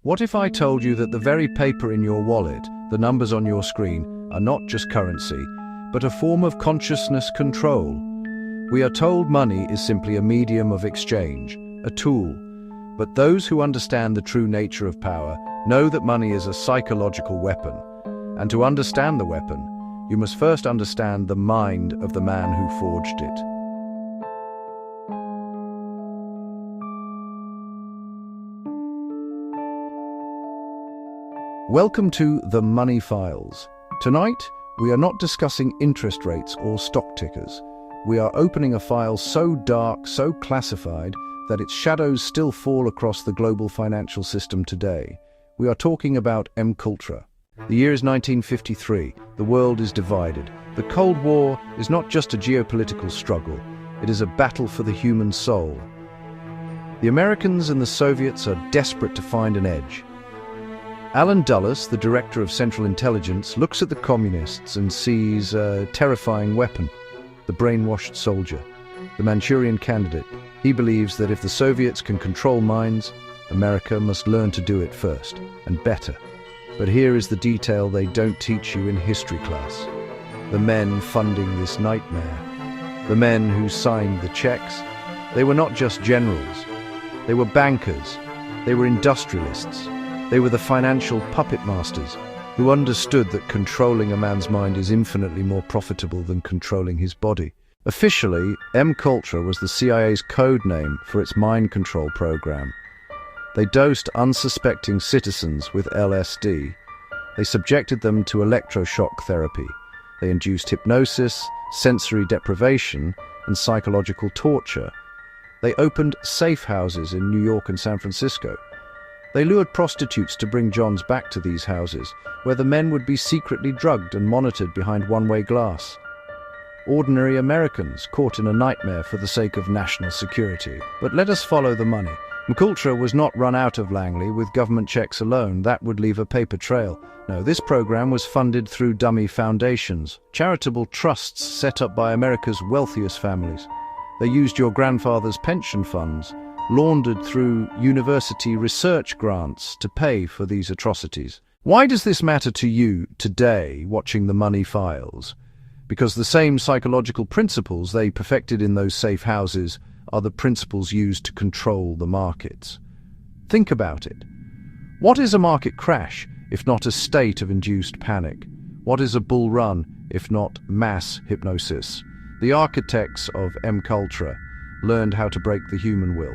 What if I told you that the very paper in your wallet, the numbers on your screen, are not just currency, but a form of consciousness control? We are told money is simply a medium of exchange, a tool. But those who understand the true nature of power know that money is a psychological weapon. And to understand the weapon, you must first understand the mind of the man who forged it. Welcome to The Money Files. Tonight, we are not discussing interest rates or stock tickers. We are opening a file so dark, so classified, that its shadows still fall across the global financial system today. We are talking about Mkultra. The year is 1953. The world is divided. The Cold War is not just a geopolitical struggle. It is a battle for the human soul. The Americans and the Soviets are desperate to find an edge. Alan Dulles, the director of Central Intelligence, looks at the communists and sees a terrifying weapon, the brainwashed soldier, the Manchurian candidate. He believes that if the Soviets can control minds, America must learn to do it first, and better. But here is the detail they don't teach you in history class. The men funding this nightmare, the men who signed the checks, they were not just generals. They were bankers, they were industrialists. They were the financial puppet masters who understood that controlling a man's mind is infinitely more profitable than controlling his body. Officially, Mkultra was the CIA's code name for its mind control program. They dosed unsuspecting citizens with LSD. They subjected them to electroshock therapy. They induced hypnosis, sensory deprivation, and psychological torture. They opened safe houses in New York and San Francisco. They lured prostitutes to bring Johns back to these houses, where the men would be secretly drugged and monitored behind one-way glass. Ordinary Americans caught in a nightmare for the sake of national security. But let us follow the money. Mkultra was not run out of Langley with government checks alone. That would leave a paper trail. No, this program was funded through dummy foundations, charitable trusts set up by America's wealthiest families. They used your grandfather's pension funds, laundered through university research grants to pay for these atrocities. Why does this matter to you today, watching the Money Files? Because the same psychological principles they perfected in those safe houses are the principles used to control the markets. Think about it. What is a market crash, if not a state of induced panic? What is a bull run, if not mass hypnosis? The architects of Mkultra learned how to break the human will.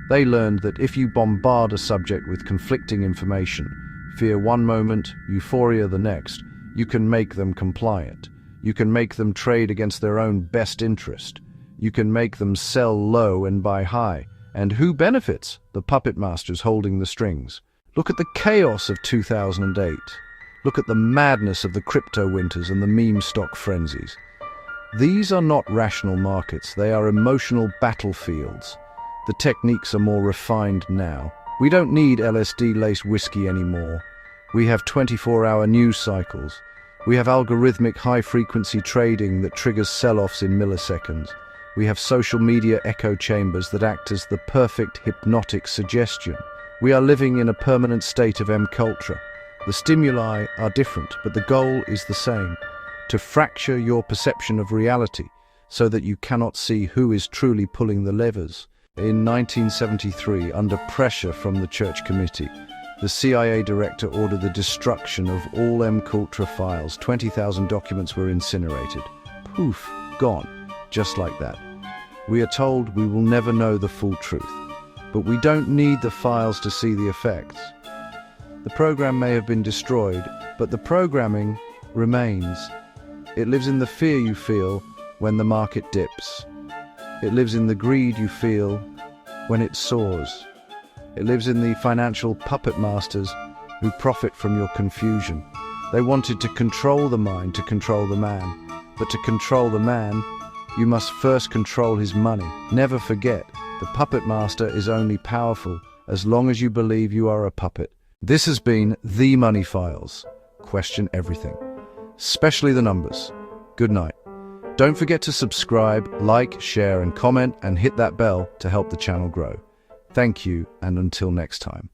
They learned that if you bombard a subject with conflicting information, fear one moment, euphoria the next, you can make them compliant. You can make them trade against their own best interest. You can make them sell low and buy high. And who benefits? The puppet masters holding the strings. Look at the chaos of 2008. Look at the madness of the crypto winters and the meme stock frenzies. These are not rational markets. They are emotional battlefields. The techniques are more refined now. We don't need LSD-laced whiskey anymore. We have 24-hour news cycles. We have algorithmic high-frequency trading that triggers sell-offs in milliseconds. We have social media echo chambers that act as the perfect hypnotic suggestion. We are living in a permanent state of Mkultra. The stimuli are different, but the goal is the same: to fracture your perception of reality so that you cannot see who is truly pulling the levers. In 1973, under pressure from the Church Committee, the CIA director ordered the destruction of all Mkultra files. 20,000 documents were incinerated. Poof, gone, just like that. We are told we will never know the full truth, but we don't need the files to see the effects. The program may have been destroyed, but the programming remains. It lives in the fear you feel when the market dips. It lives in the greed you feel when it soars. It lives in the financial puppet masters who profit from your confusion. They wanted to control the mind to control the man. But to control the man, you must first control his money. Never forget, the puppet master is only powerful as long as you believe you are a puppet. This has been The Money Files. Question everything, especially the numbers. Good night. Don't forget to subscribe, like, share, and comment, and hit that bell to help the channel grow. Thank you, and until next time.